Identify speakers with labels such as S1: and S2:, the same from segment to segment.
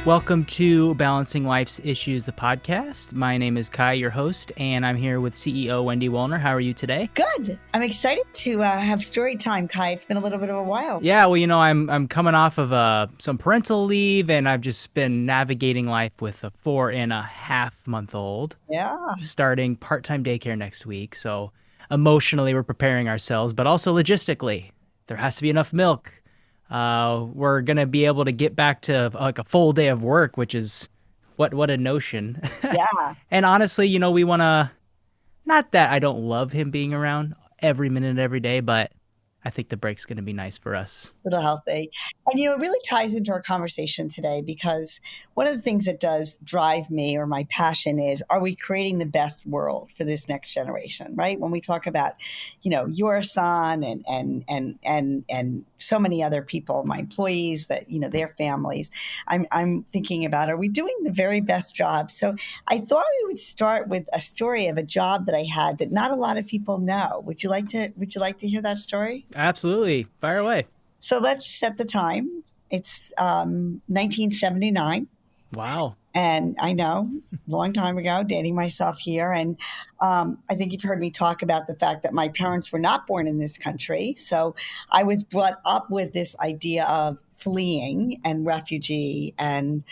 S1: Welcome to Balancing Life's Issues, the podcast. My name is Kai, your host, and I'm here with CEO Wendy Wollner. How are you today?
S2: Good. I'm excited to have story time, Kai. It's been a little bit of a while.
S1: Yeah, well, I'm coming off of some parental leave, and I've just been navigating life with a 4.5-month-old.
S2: Yeah.
S1: Starting part-time daycare next week. So emotionally, we're preparing ourselves, but also logistically, there has to be enough milk. We're going to be able to get back to like a full day of work, which is what a notion.
S2: Yeah.
S1: And honestly, we want to, not that I don't love him being around every minute, every day, but I think the break's going to be nice for us.
S2: A little healthy. And, it really ties into our conversation today because one of the things that does drive me or my passion is, are we creating the best world for this next generation, right? When we talk about, your son and so many other people, my employees, that, their families, I'm thinking about, are we doing the very best job? So I thought we would start with a story of a job that I had that not a lot of people know. Would you like to hear that story?
S1: Absolutely. Fire away.
S2: So let's set the time. It's 1979.
S1: Wow.
S2: And I know, long time ago, dating myself here. And I think you've heard me talk about the fact that my parents were not born in this country. So I was brought up with this idea of fleeing and refugee. And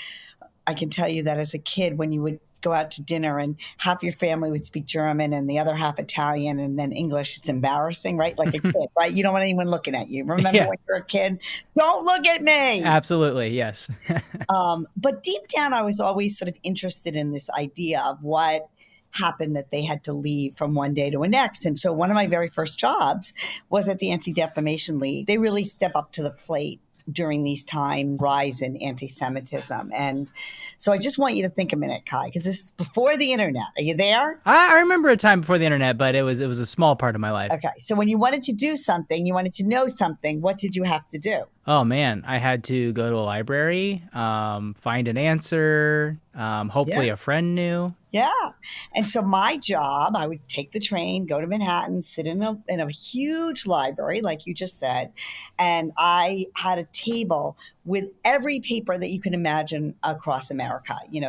S2: I can tell you that as a kid, when you would go out to dinner and half your family would speak German and the other half Italian and then English, it's embarrassing, right? Like a kid, right? You don't want anyone looking at you. Remember when you're a kid? Don't look at me.
S1: Absolutely, yes.
S2: But deep down, I was always sort of interested in this idea of what happened that they had to leave from one day to the next. And so one of my very first jobs was at the Anti-Defamation League. They really step up to the plate during these times, rise in anti-Semitism. And so I just want you to think a minute, Kai, because this is before the internet. Are you there?
S1: I remember a time before the internet, but it was a small part of my life.
S2: Okay. So when you wanted to do something, you wanted to know something, what did you have to do?
S1: Oh, man. I had to go to a library, find an answer, hopefully a friend knew.
S2: Yeah. And so my job, I would take the train, go to Manhattan, sit in a huge library, like you just said, and I had a table with every paper that you can imagine across America. The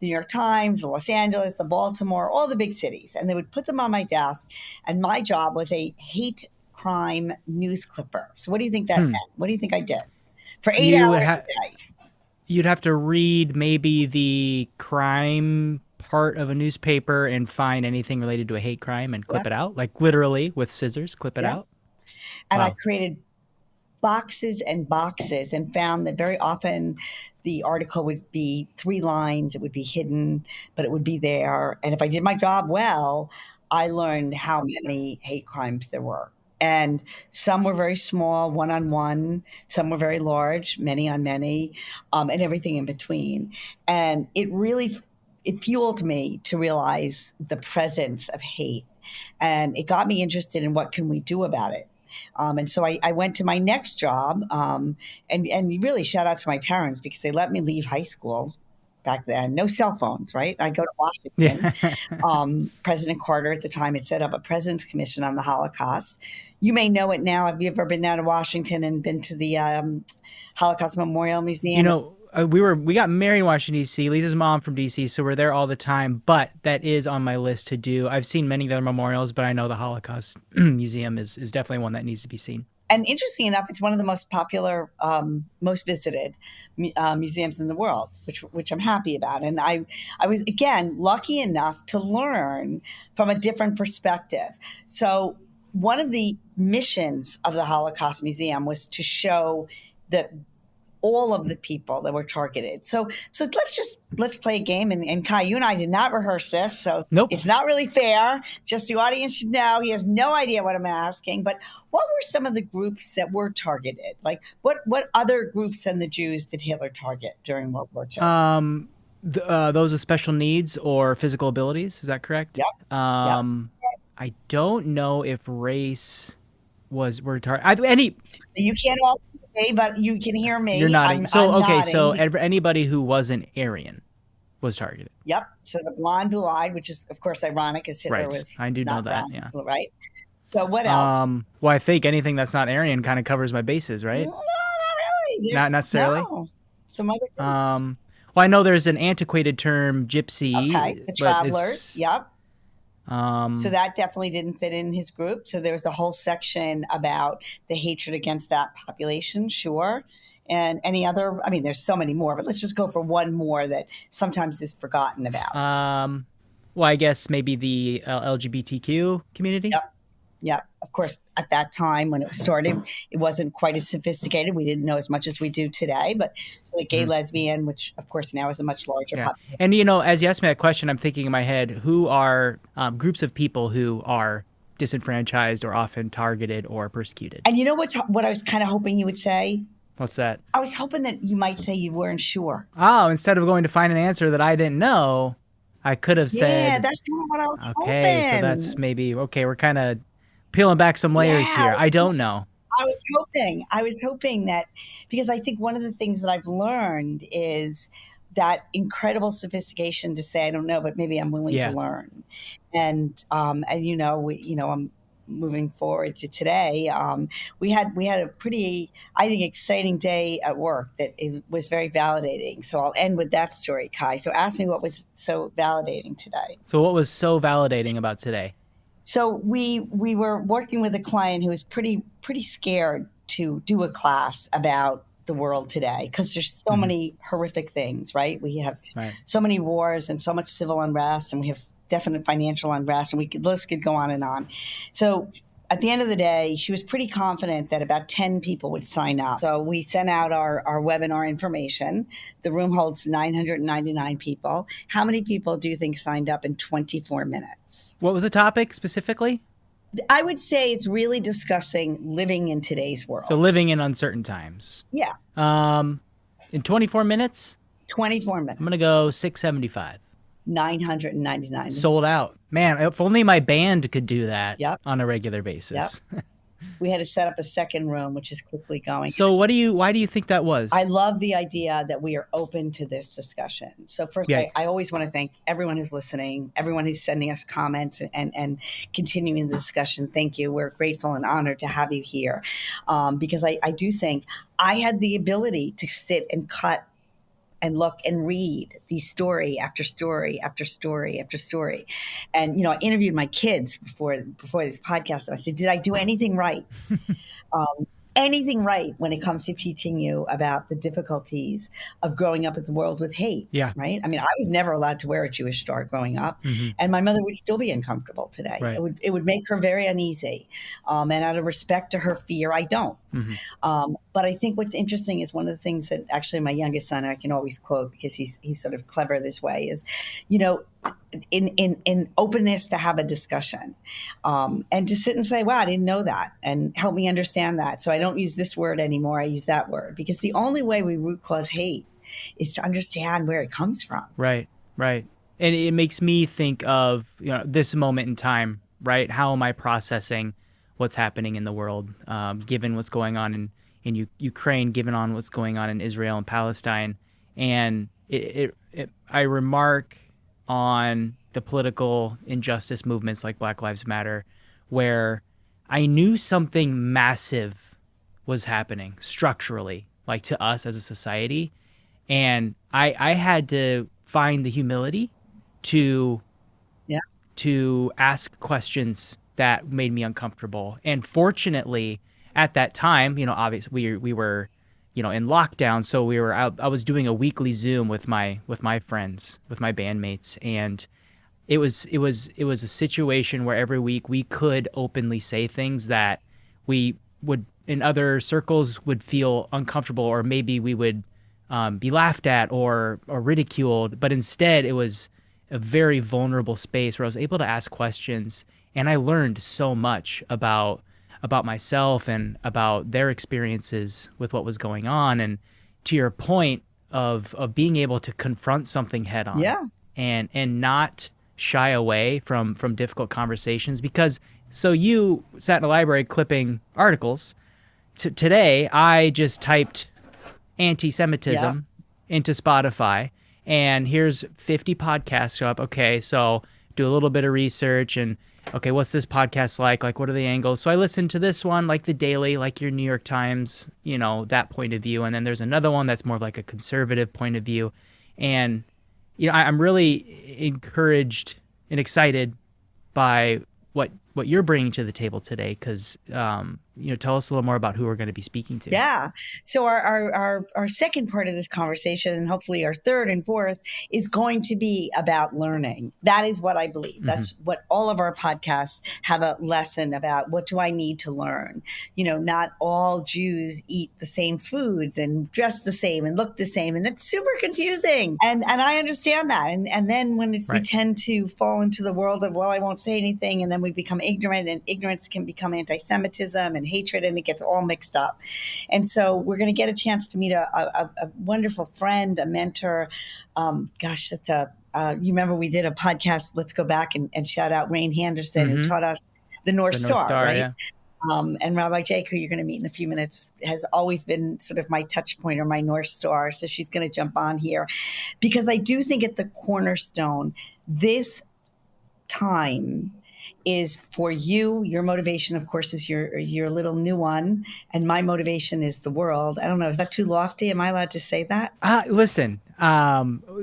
S2: New York Times, the Los Angeles, the Baltimore, all the big cities. And they would put them on my desk. And my job was a hate crime news clipper. So what do you think that meant? What do you think I did? For 8 hours a day.
S1: You'd have to read maybe the crime part of a newspaper and find anything related to a hate crime and clip it out, like literally with scissors, clip it out.
S2: And I created boxes and boxes and found that very often the article would be 3 lines, it would be hidden, but it would be there. And if I did my job well, I learned how many hate crimes there were. And some were very small, one-on-one. Some were very large, many-on-many, and everything in between. And it fueled me to realize the presence of hate. And it got me interested in what can we do about it. And so I went to my next job, and really shout out to my parents because they let me leave high school back then. No cell phones, right? I go to Washington. Yeah. President Carter at the time had set up a President's Commission on the Holocaust. You may know it now. Have you ever been down to Washington and been to the Holocaust Memorial Museum?
S1: We got married in Washington, D.C. Lisa's mom from D.C., so we're there all the time. But that is on my list to do. I've seen many of the other memorials, but I know the Holocaust Museum is definitely one that needs to be seen.
S2: And interesting enough, it's one of the most popular, most visited museums in the world, which I'm happy about. And I was, again, lucky enough to learn from a different perspective. So one of the missions of the Holocaust Museum was to show that all of the people that were targeted. So let's play a game. And Kai, you and I did not rehearse this, so
S1: nope.
S2: It's not really fair. Just the audience should know he has no idea what I'm asking. But what were some of the groups that were targeted? Like what other groups than the Jews did Hitler target during World War II?
S1: Those with special needs or physical abilities. Is that correct?
S2: Yep.
S1: I don't know if race were targeted.
S2: You can't all. But you can hear me.
S1: You're nodding.
S2: I'm
S1: so
S2: nodding.
S1: Anybody who wasn't Aryan was targeted.
S2: Yep. So the blonde, blue-eyed, which is of course ironic, as Hitler was.
S1: I do know that.
S2: Brown,
S1: yeah.
S2: Right. So what else?
S1: Well, I think anything that's not Aryan kind of covers my bases, right?
S2: No, not really.
S1: Not necessarily.
S2: No. Some other groups.
S1: Well, I know there's an antiquated term, gypsy.
S2: Okay, the
S1: but
S2: travelers. Yep.
S1: Um,
S2: So that definitely didn't fit in his group. So there was a whole section about the hatred against that population, sure. And any other, I mean, there's so many more, but let's just go for one more that sometimes is forgotten about.
S1: well, I guess maybe the LGBTQ community.
S2: Yep. Yep. Of course, at that time when it started, it wasn't quite as sophisticated. We didn't know as much as we do today. But so the gay, lesbian, which of course now is a much larger population.
S1: And, as you asked me that question, I'm thinking in my head, who are groups of people who are disenfranchised or often targeted or persecuted?
S2: And you know what I was kind of hoping you would say?
S1: What's that?
S2: I was hoping that you might say you weren't sure.
S1: Oh, instead of going to find an answer that I didn't know, I could have said.
S2: Yeah, that's kind of what I was hoping.
S1: Okay, so that's maybe, we're kind of peeling back some layers here. I don't know.
S2: I was hoping that, because I think one of the things that I've learned is that incredible sophistication to say, I don't know, but maybe I'm willing to learn. And I'm moving forward to today. We had a pretty, I think, exciting day at work that it was very validating. So I'll end with that story, Kai. So ask me what was so validating today.
S1: So what was so validating about today?
S2: So we were working with a client who was pretty scared to do a class about the world today because there's so many horrific things, right? We have so many wars and so much civil unrest, and we have definite financial unrest, and the list could go on and on. So at the end of the day, she was pretty confident that about 10 people would sign up. So we sent out our webinar information. The room holds 999 people. How many people do you think signed up in 24 minutes?
S1: What was the topic specifically?
S2: I would say it's really discussing living in today's world.
S1: So living in uncertain times.
S2: Yeah.
S1: In 24 minutes?
S2: 24 minutes.
S1: I'm going to go 675.
S2: 999.
S1: Sold out. Man, if only my band could do that on a regular basis.
S2: Yep. We had to set up a second room, which is quickly going.
S1: So why do you think that was?
S2: I love the idea that we are open to this discussion. So first, I always want to thank everyone who's listening, everyone who's sending us comments and continuing the discussion. Thank you. We're grateful and honored to have you here because I do think I had the ability to sit and cut and look and read these story after story after story after story. And, I interviewed my kids before this podcast, and I said, did I do anything right? Anything right when it comes to teaching you about the difficulties of growing up in the world with hate, right? I mean, I was never allowed to wear a Jewish star growing up, and my mother would still be uncomfortable today. Right. It would make her very uneasy. And out of respect to her fear, I don't. But I think what's interesting is one of the things that actually my youngest son, I can always quote because he's sort of clever this way, is, in openness to have a discussion and to sit and say, wow, I didn't know that, and help me understand that. So I don't use this word anymore. I use that word, because the only way we root cause hate is to understand where it comes from. Right.
S1: And it makes me think of, this moment in time, right? How am I processing what's happening in the world, given what's going on in Ukraine, given on what's going on in Israel and Palestine. And I remark on the political injustice movements like Black Lives Matter, where I knew something massive was happening structurally, like to us as a society. And I had to find the humility to ask questions that made me uncomfortable. And fortunately, at that time, obviously we were, in lockdown. So we were out. I was doing a weekly Zoom with my friends, with my bandmates, and it was a situation where every week we could openly say things that we would in other circles would feel uncomfortable, or maybe we would be laughed at or ridiculed. But instead, it was a very vulnerable space where I was able to ask questions, and I learned so much about myself and about their experiences with what was going on. And to your point of being able to confront something head on, and not shy away from difficult conversations, because so you sat in a library clipping articles. Today, I just typed antisemitism into Spotify, and here's 50 podcasts show up. Okay, so do a little bit of research and, okay, what's this podcast like? Like, what are the angles? So I listened to this one, like the Daily, like your New York Times, that point of view. And then there's another one that's more like a conservative point of view. And, I'm really encouraged and excited by what you're bringing to the table today, because tell us a little more about who we're going to be speaking to.
S2: Yeah. So our second part of this conversation, and hopefully our third and fourth, is going to be about learning. That is what I believe. Mm-hmm. That's what all of our podcasts have a lesson about. What do I need to learn? Not all Jews eat the same foods and dress the same and look the same. And that's super confusing. And I understand that. And then when we tend to fall into the world of, well, I won't say anything. And then we become ignorant, and ignorance can become anti-Semitism and hatred, and it gets all mixed up. And so we're going to get a chance to meet a wonderful friend, a mentor. You remember we did a podcast, let's go back and shout out Rain Henderson, who taught us the North Star, right? Yeah. And Rabbi Jaech, who you're going to meet in a few minutes, has always been sort of my touch point or my North Star. So she's going to jump on here, because I do think at the cornerstone, this time is for you. Your motivation, of course, is your little new one, and my motivation is the world. I don't know. Is that too lofty? Am I allowed to say that?
S1: Listen,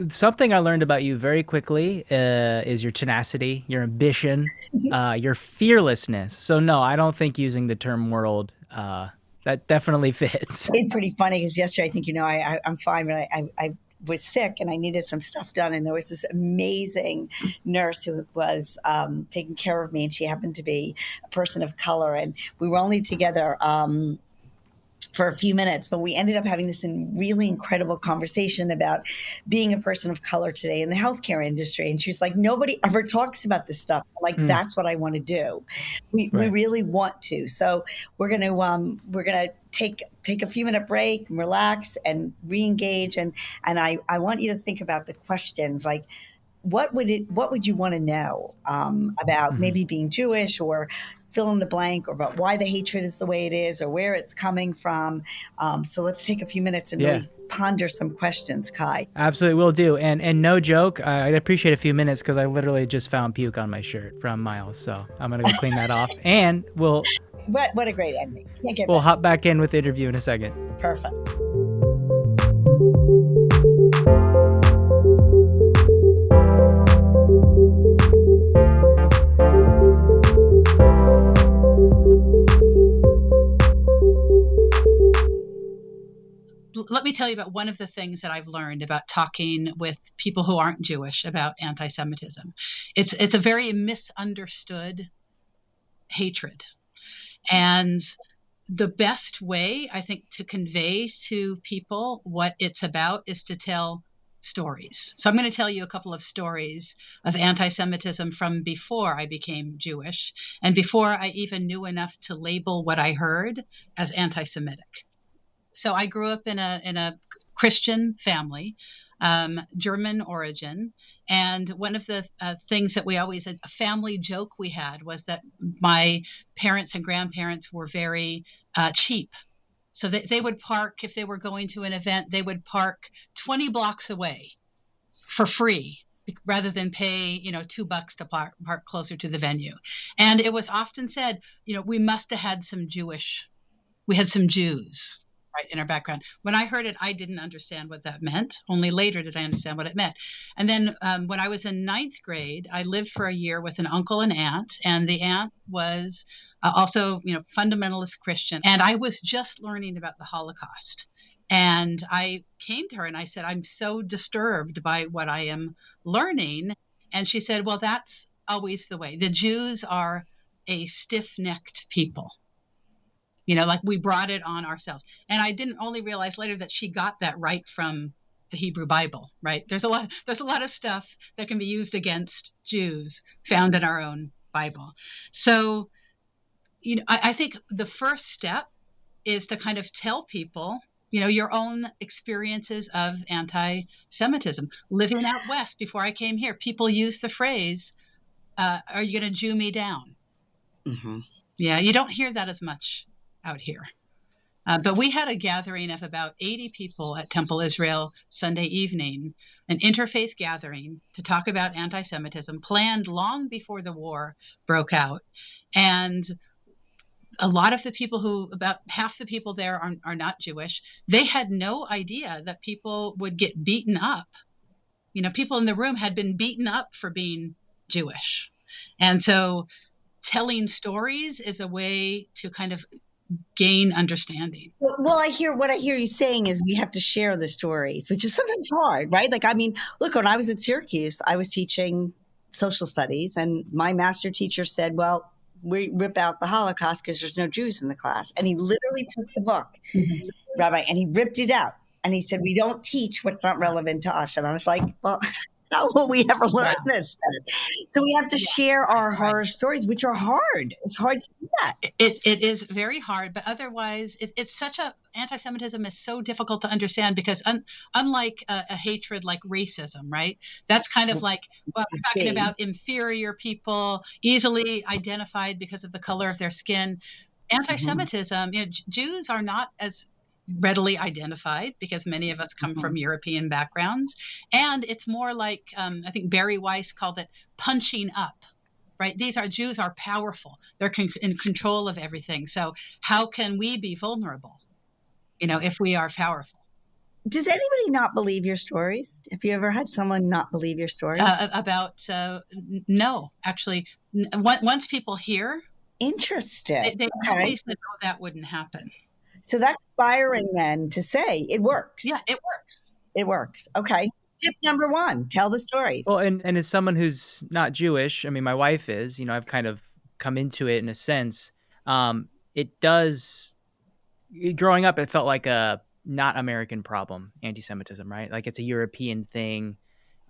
S1: something I learned about you very quickly is your tenacity, your ambition, your fearlessness. So no, I don't think using the term world, that definitely fits.
S2: It's pretty funny because yesterday, I think, I'm fine, but I was sick and I needed some stuff done. And there was this amazing nurse who was taking care of me, and she happened to be a person of color. And we were only together for a few minutes, but we ended up having this really incredible conversation about being a person of color today in the healthcare industry. And she's like, nobody ever talks about this stuff. I'm like, that's what I want to do. We really want to. So we're going to take a few minute break, and relax and re-engage. And I want you to think about the questions, like, what would you want to know about maybe being Jewish, or fill in the blank, or about why the hatred is the way it is, or where it's coming from. So let's take a few minutes and really ponder some questions, Kai.
S1: Absolutely, will do. And no joke, I'd appreciate a few minutes, because I literally just found puke on my shirt from Miles. So I'm going to go clean that off. And we'll...
S2: What a great ending.
S1: We'll hop back in with the interview in a second.
S2: Perfect.
S3: Let me tell you about one of the things that I've learned about talking with people who aren't Jewish about anti-Semitism. It's a very misunderstood hatred. And the best way, I think, to convey to people what it's about is to tell stories. So I'm going to tell you a couple of stories of anti-Semitism from before I became Jewish, and before I even knew enough to label what I heard as anti-Semitic. So I grew up in a Christian family, German origin. And one of the things that a family joke we had was that my parents and grandparents were very cheap. So they would park, if they were going to an event, they would park 20 blocks away for free, rather than pay, $2 to park closer to the venue. And it was often said, we must have had we had some Jews, right, in our background. When I heard it, I didn't understand what that meant. Only later did I understand what it meant. And then when I was in 9th grade, I lived for a year with an uncle and aunt, and the aunt was also, fundamentalist Christian. And I was just learning about the Holocaust. And I came to her and I said, I'm so disturbed by what I am learning. And she said, well, that's always the way. The Jews are a stiff-necked people. Like we brought it on ourselves. And I didn't only realize later that she got that right from the Hebrew Bible, right? There's a lot of stuff that can be used against Jews found in our own Bible. So, I think the first step is to kind of tell people, your own experiences of anti-Semitism. Living out west before I came here, people use the phrase, are you going to Jew me down? Mm-hmm. Yeah, you don't hear that as much out here. But we had a gathering of about 80 people at Temple Israel Sunday evening, an interfaith gathering to talk about anti-Semitism, planned long before the war broke out. And a lot of the people about half the people there are not Jewish. They had no idea that people would get beaten up People in the room had been beaten up for being Jewish. And so telling stories is a way to kind of gain understanding.
S2: Well, what I hear you saying is we have to share the stories, which is sometimes hard, right? Like, I mean, look, when I was at Syracuse, I was teaching social studies, and my master teacher said, well, we rip out the Holocaust because there's no Jews in the class. And he literally took the book, Rabbi, and he ripped it out. And he said, we don't teach what's not relevant to us. And I was like, well, how will we ever learn this then? So we have to share our horror stories, which are hard. It's hard to do that.
S3: It is very hard, but otherwise, it's such anti-Semitism is so difficult to understand because unlike a hatred like racism, right? That's kind of like, well, we're talking about inferior people, easily identified because of the color of their skin. Anti-Semitism, Jews are not as readily identified because many of us come from European backgrounds. And it's more like, I think Barry Weiss called it punching up, right? Jews are powerful. They're in control of everything. So how can we be vulnerable, if we are powerful?
S2: Does anybody not believe your stories? Have you ever had someone not believe your story?
S3: No, actually. Once people hear.
S2: Interesting.
S3: They always know that wouldn't happen.
S2: So that's inspiring then to say it works.
S3: Yeah, it works.
S2: It works. Okay. Tip number 1, tell the stories.
S1: Well, and as someone who's not Jewish, I mean, my wife is, I've kind of come into it in a sense. It does, growing up, it felt like a not American problem, anti-Semitism, right? Like it's a European thing.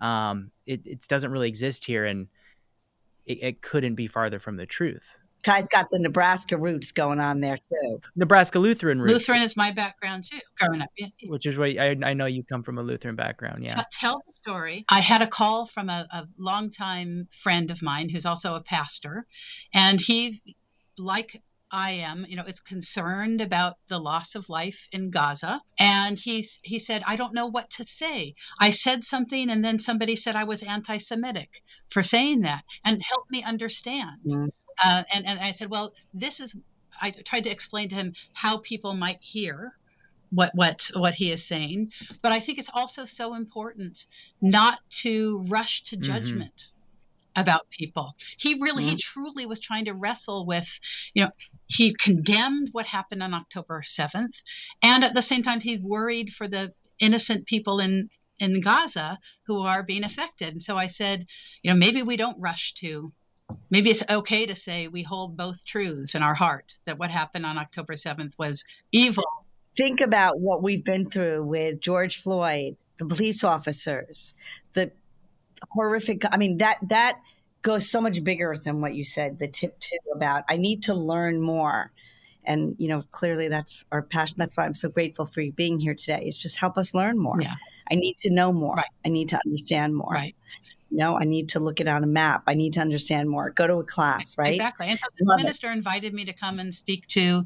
S1: It doesn't really exist here, and it couldn't be farther from the truth.
S2: Kai's got the Nebraska roots going on there too.
S1: Nebraska Lutheran roots.
S3: Lutheran is my background too, growing up.
S1: Which is why I know you come from a Lutheran background, yeah.
S3: Tell the story. I had a call from a longtime friend of mine who's also a pastor, and he, like I am, is concerned about the loss of life in Gaza. And he said, I don't know what to say. I said something, and then somebody said I was anti-Semitic for saying that, and help me understand. And I said, well, I tried to explain to him how people might hear what he is saying. But I think it's also so important not to rush to judgment about people. He truly was trying to wrestle with, he condemned what happened on October 7th. And at the same time, he's worried for the innocent people in Gaza who are being affected. And so I said, maybe we don't rush to. Maybe it's okay to say we hold both truths in our heart, that what happened on October 7th was evil.
S2: Think about what we've been through with George Floyd, the police officers, the horrific, that goes so much bigger than what you said, the tip 2 about I need to learn more. And, clearly that's our passion. That's why I'm so grateful for you being here today, is just help us learn more.
S3: Yeah.
S2: I need to know more.
S3: Right.
S2: I need to understand more.
S3: Right.
S2: I need to look it on a map. I need to understand more. Go to a class, right?
S3: Exactly. And so the minister invited me to come and speak to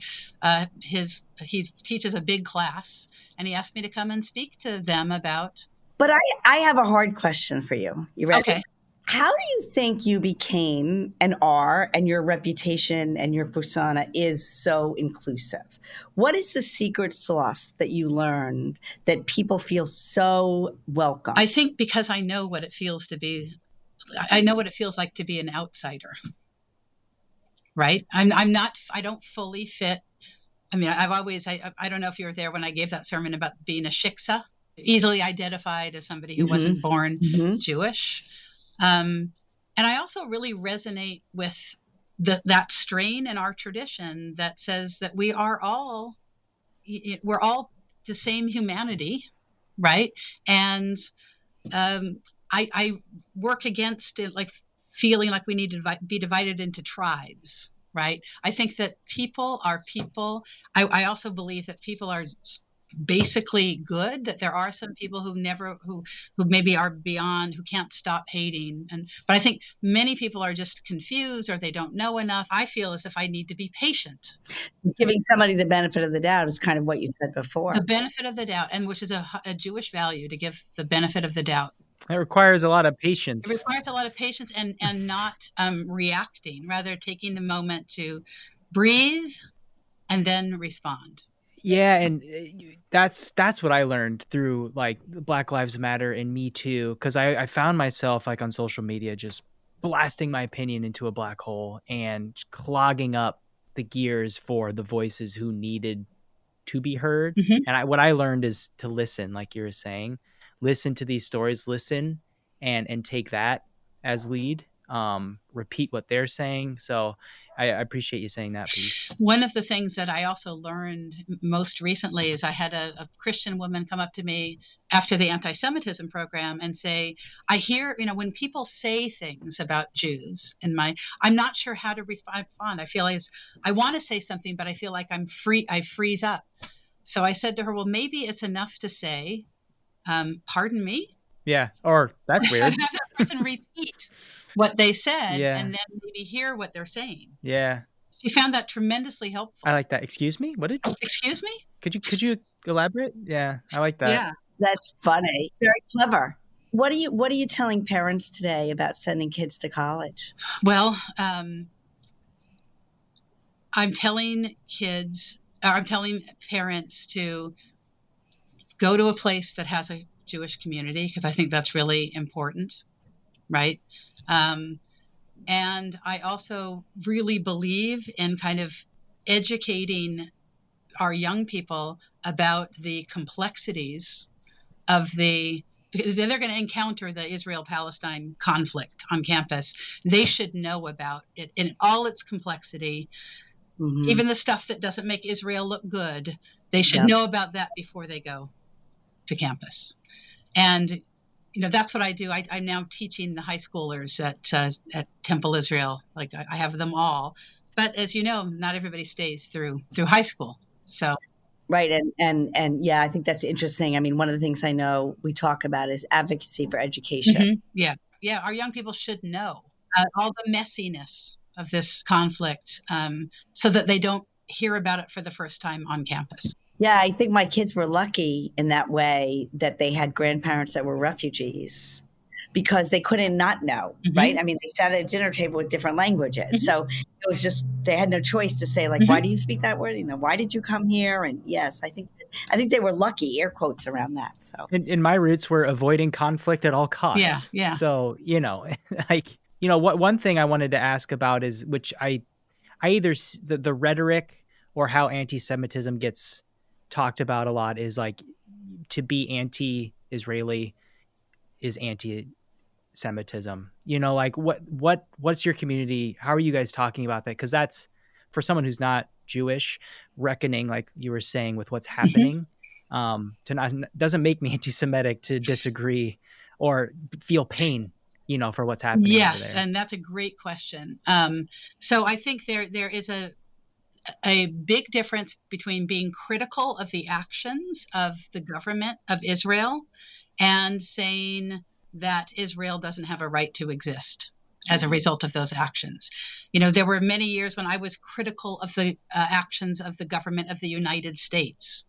S3: he teaches a big class, and he asked me to come and speak to them about.
S2: But I have a hard question for you. You ready?
S3: Okay.
S2: How do you think you became and are, and your reputation and your persona is so inclusive? What is the secret sauce that you learned that people feel so welcome?
S3: I think because I know what it feels to be, I know what it feels like to be an outsider, right? I don't fully fit. I mean, I don't know if you were there when I gave that sermon about being a shiksa, easily identified as somebody who wasn't born Jewish. And I also really resonate with that strain in our tradition that says that we're all the same humanity, right? And I work against it, like feeling like we need to be divided into tribes, right? I think that people are people. I also believe that people are basically good, that there are some people who maybe are beyond, who can't stop hating, but I think many people are just confused, or they don't know enough. I feel as if I need to be patient.
S2: Giving somebody the benefit of the doubt is kind of what you said before.
S3: The benefit of the doubt, and which is a Jewish value, to give the benefit of the doubt.
S1: It requires a lot of patience.
S3: It requires a lot of patience and not reacting, rather taking the moment to breathe and then respond.
S1: Yeah, and that's what I learned through like Black Lives Matter and Me Too, because I found myself like on social media just blasting my opinion into a black hole and clogging up the gears for the voices who needed to be heard.
S3: Mhm.
S1: And what I learned is to listen, like you were saying, listen to these stories, listen and take that as lead, repeat what they're saying. So I appreciate you saying that piece.
S3: One of the things that I also learned most recently is I had a Christian woman come up to me after the anti-Semitism program and say, I hear, when people say things about Jews I'm not sure how to respond. I feel like I want to say something, but I feel like I freeze up. So I said to her, well, maybe it's enough to say, pardon me.
S1: Yeah. Or that's weird.
S3: And have that person repeat what they said
S1: Yeah.
S3: and then maybe hear what they're saying.
S1: Yeah.
S3: She found that tremendously helpful.
S1: I like that. Excuse me? What did?
S3: Excuse me?
S1: Could you elaborate? Yeah, I like that.
S3: Yeah.
S2: That's funny. Very clever. What are you telling parents today about sending kids to college?
S3: Well, I'm telling parents to go to a place that has a Jewish community, because I think that's really important, right? And I also really believe in kind of educating our young people about the complexities of because they're going to encounter the Israel-Palestine conflict on campus. They should know about it in all its complexity, even the stuff that doesn't make Israel look good. They should know about that before they go to campus. And that's what I do. I'm now teaching the high schoolers at Temple Israel. Like I have them all, but as you know, not everybody stays through high school. So
S2: right, and yeah, I think that's interesting. I mean, one of the things I know we talk about is advocacy for education.
S3: Yeah. Our young people should know all the messiness of this conflict, so that they don't hear about it for the first time on campus.
S2: Yeah, I think my kids were lucky in that way that they had grandparents that were refugees, because they couldn't not know, right? I mean, they sat at a dinner table with different languages. So it was just, they had no choice to say, like, why do you speak that word? Why did you come here? And yes, I think they were lucky, air quotes around that. So
S1: and my roots were avoiding conflict at all costs.
S3: Yeah.
S1: So, what one thing I wanted to ask about is, which I either the rhetoric or how anti-Semitism gets talked about a lot is like, to be anti-Israeli is anti-Semitism. Like what's your community? How are you guys talking about that? Because that's, for someone who's not Jewish, reckoning, like you were saying, with what's happening, doesn't make me anti-Semitic to disagree or feel pain, for what's happening.
S3: Yes,
S1: over there.
S3: and that's a great question. So I think there is a big difference between being critical of the actions of the government of Israel and saying that Israel doesn't have a right to exist as a result of those actions. There were many years when I was critical of the actions of the government of the United States.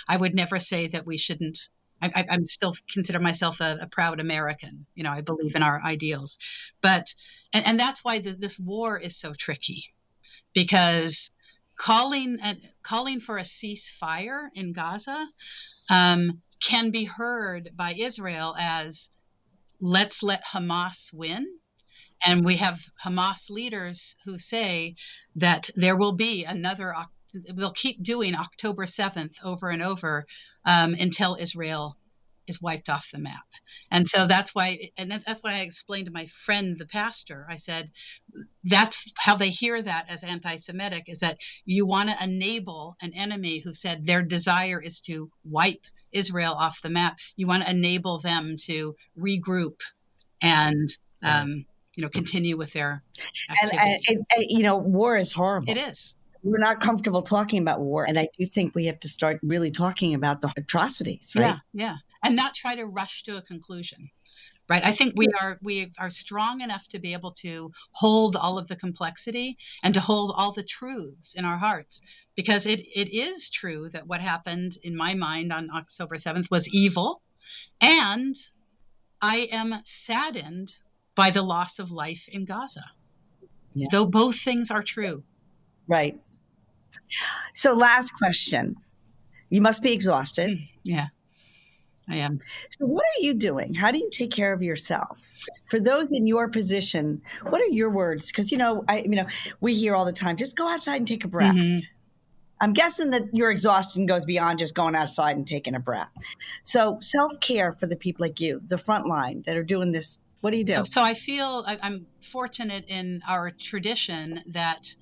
S3: I would never say that we shouldn't. I'm still consider myself a proud American. I believe in our ideals, but and that's why this war is so tricky, because calling for a ceasefire in Gaza can be heard by Israel as, let's let Hamas win. And we have Hamas leaders who say that there will be they'll keep doing October 7th over and over until Israel is wiped off the map. And so that's why I explained to my friend, the pastor. I said, that's how they hear that as anti-Semitic, is that you want to enable an enemy who said their desire is to wipe Israel off the map. You want to enable them to regroup and continue with their activity.
S2: And war is horrible.
S3: It is.
S2: We're not comfortable talking about war, and I do think we have to start really talking about the atrocities, right?
S3: Yeah, and not try to rush to a conclusion. Right. I think we are strong enough to be able to hold all of the complexity and to hold all the truths in our hearts, because it is true that what happened in my mind on October 7th was evil. And I am saddened by the loss of life in Gaza. Yeah. Though both things are true.
S2: Right. So last question. You must be exhausted.
S3: Yeah, I am.
S2: So what are you doing? How do you take care of yourself? For those in your position, what are your words? Because, we hear all the time, just go outside and take a breath.
S3: Mm-hmm.
S2: I'm guessing that your exhaustion goes beyond just going outside and taking a breath. So self-care for the people like you, the front line that are doing this, what do you do?
S3: So I feel I'm fortunate in our tradition that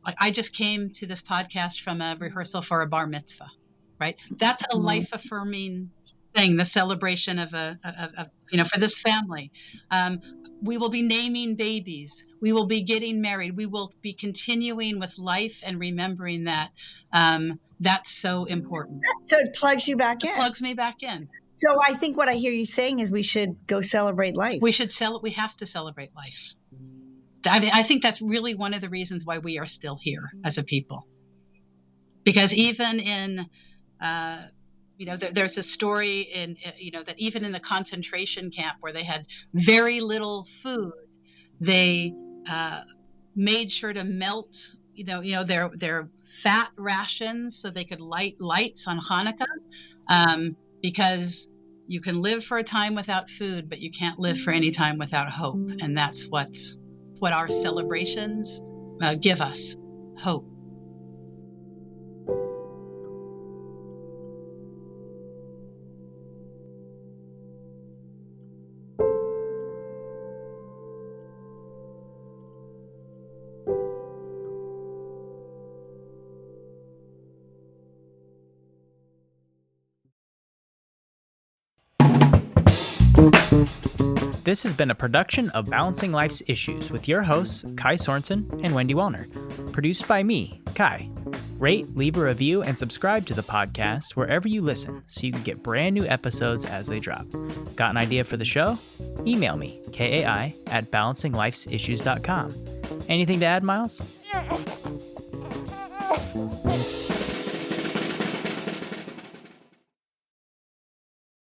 S3: I just came to this podcast from a rehearsal for a bar mitzvah, right? That's a life-affirming thing, the celebration of for this family. We will be naming babies. We will be getting married. We will be continuing with life and remembering that. That's so important.
S2: So it plugs you back in.
S3: It plugs me back in.
S2: So I think what I hear you saying is we should go celebrate life.
S3: We have to celebrate life. I think that's really one of the reasons why we are still here as a people. Because even in, there's a story in, that even in the concentration camp where they had very little food, they made sure to melt, their fat rations so they could light lights on Hanukkah, because you can live for a time without food, but you can't live for any time without hope. And that's what our celebrations give us, hope.
S1: This has been a production of Balancing Life's Issues with your hosts, Kai Sorensen and Wendy Wallner. Produced by me, Kai. Rate, leave a review, and subscribe to the podcast wherever you listen so you can get brand new episodes as they drop. Got an idea for the show? Email me, kai@balancinglifesissues.com. Anything to add, Miles?